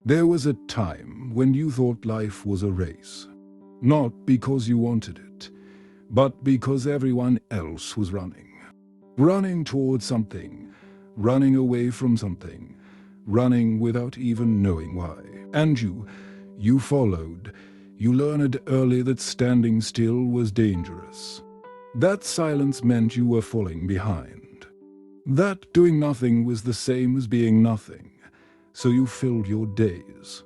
There was a time when you thought life was a race. Not because you wanted it, but because everyone else was running. Running towards something, running away from something, running without even knowing why. And you followed. You learned early that standing still was dangerous. That silence meant you were falling behind. That doing nothing was the same as being nothing. So you filled your days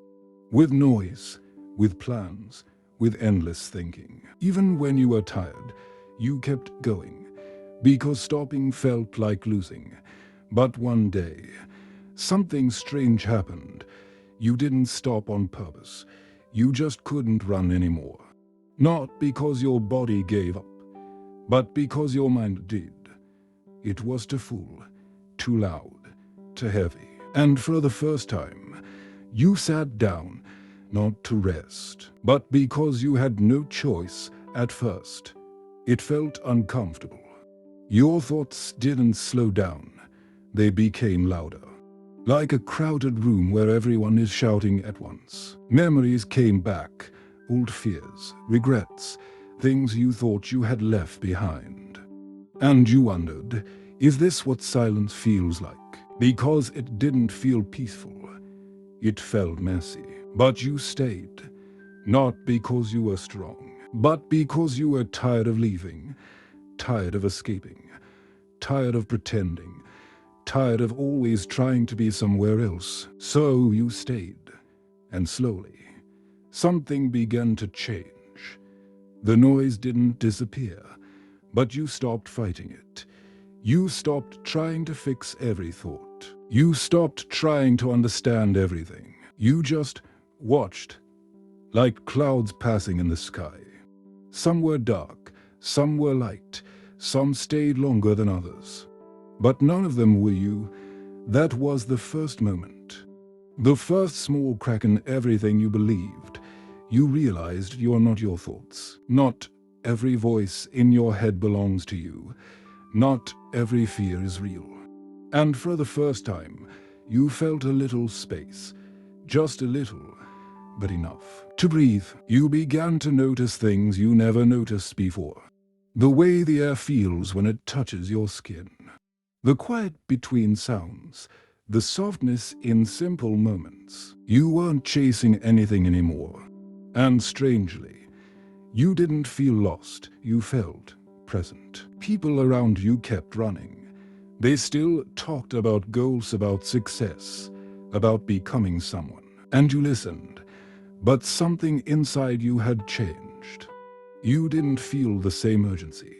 with noise, with plans, with endless thinking. Even when you were tired, you kept going, because stopping felt like losing. But one day, something strange happened. You didn't stop on purpose. You just couldn't run anymore. Not because your body gave up, but because your mind did. It was too full, too loud, too heavy. And for the first time, you sat down, not to rest, but because you had no choice at first. It felt uncomfortable. Your thoughts didn't slow down. They became louder. Like a crowded room where everyone is shouting at once. Memories came back, old fears, regrets, things you thought you had left behind. And you wondered, is this what silence feels like? Because it didn't feel peaceful. It felt messy. But you stayed. Not because you were strong, but because you were tired of leaving, tired of escaping, tired of pretending, tired of always trying to be somewhere else. So you stayed. And slowly, something began to change. The noise didn't disappear, but you stopped fighting it. You stopped trying to fix every thought. You stopped trying to understand everything. You just watched, like clouds passing in the sky. Some were dark, some were light, some stayed longer than others. But none of them were you. That was the first moment. The first small crack in everything you believed. You realized you are not your thoughts. Not every voice in your head belongs to you. Not every fear is real. And for the first time, you felt a little space. Just a little, but enough. To breathe, you began to notice things you never noticed before. The way the air feels when it touches your skin. The quiet between sounds. The softness in simple moments. You weren't chasing anything anymore. And strangely, you didn't feel lost. You felt present. People around you kept running. They still talked about goals, about success, about becoming someone. And you listened. But something inside you had changed. You didn't feel the same urgency.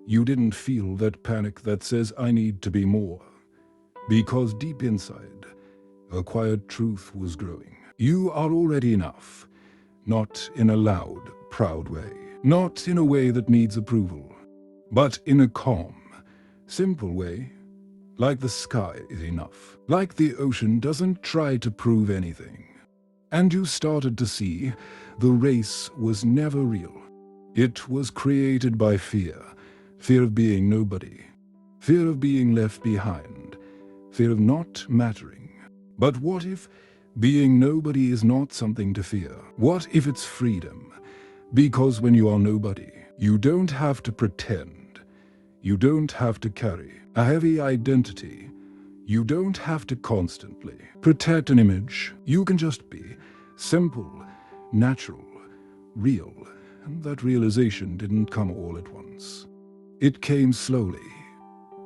You didn't feel that panic that says, I need to be more. Because deep inside, a quiet truth was growing. You are already enough. Not in a loud, proud way. Not in a way that needs approval. But in a calm, simple way. Like the sky is enough. Like the ocean doesn't try to prove anything. And you started to see the race was never real. It was created by fear. Fear of being nobody. Fear of being left behind. Fear of not mattering. But what if being nobody is not something to fear? What if it's freedom? Because when you are nobody, you don't have to pretend. You don't have to carry a heavy identity. You don't have to constantly protect an image. You can just be simple, natural, real. And that realization didn't come all at once. It came slowly,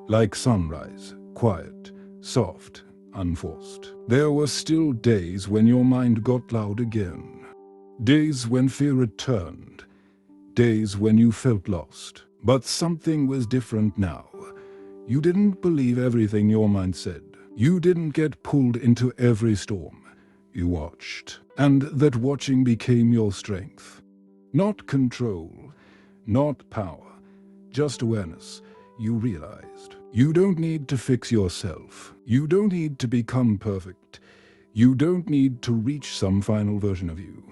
like sunrise, quiet, soft, unforced. There were still days when your mind got loud again. Days when fear returned. Days when you felt lost. But something was different now. You didn't believe everything your mind said. You didn't get pulled into every storm. You watched. And that watching became your strength. Not control, not power, just awareness. You realized. You don't need to fix yourself. You don't need to become perfect. You don't need to reach some final version of you.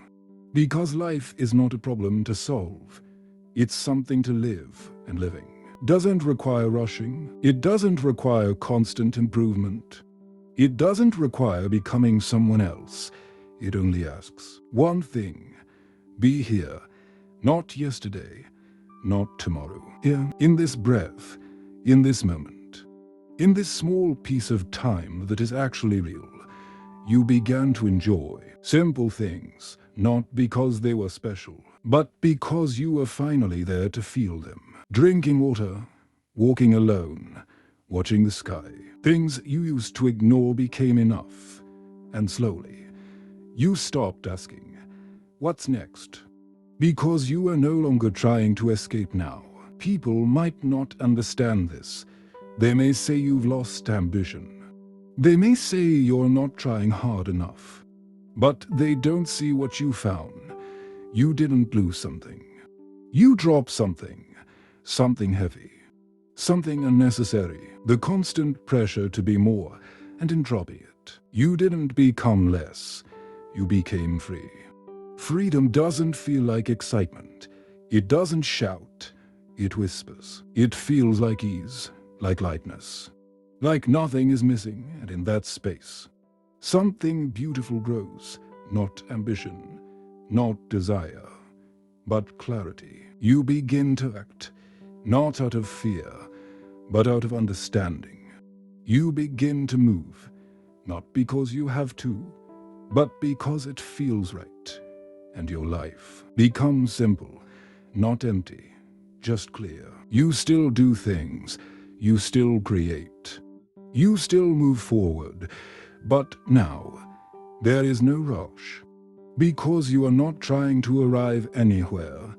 Because life is not a problem to solve. It's something to live, and living doesn't require rushing. It doesn't require constant improvement. It doesn't require becoming someone else. It only asks one thing: be here, not yesterday, not tomorrow. Here, in this breath, in this moment, in this small piece of time that is actually real, you began to enjoy simple things, not because they were special, but because you were finally there to feel them. Drinking water, walking alone, watching the sky. Things you used to ignore became enough. And slowly, you stopped asking, what's next? Because you are no longer trying to escape now. People might not understand this. They may say you've lost ambition. They may say you're not trying hard enough. But they don't see what you found. You didn't lose something. You dropped something. Something heavy. Something unnecessary. The constant pressure to be more, and in dropping it, you didn't become less. You became free. Freedom doesn't feel like excitement. It doesn't shout. It whispers. It feels like ease, like lightness. Like nothing is missing, and in that space, something beautiful grows. Not ambition, not desire, but clarity. You begin to act, not out of fear, but out of understanding. You begin to move, not because you have to, but because it feels right. And your life becomes simple, not empty, just clear. You still do things, you still create, you still move forward, but now there is no rush. Because you are not trying to arrive anywhere,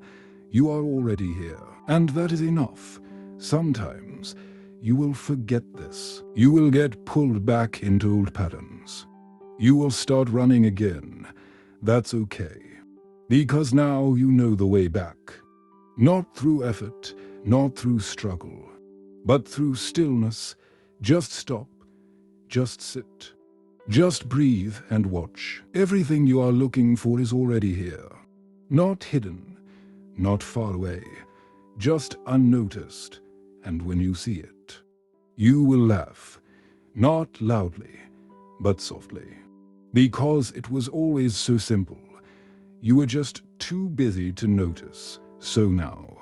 you are already here, and that is enough. Sometimes you will forget this. You will get pulled back into old patterns. You will start running again. That's okay. Because now you know the way back. Not through effort, not through struggle, but through stillness. Just stop, just sit, just breathe and watch. Everything you are looking for is already here. Not hidden, not far away, just unnoticed. And when you see it, you will laugh, not loudly, but softly. Because it was always so simple. You were just too busy to notice. So now,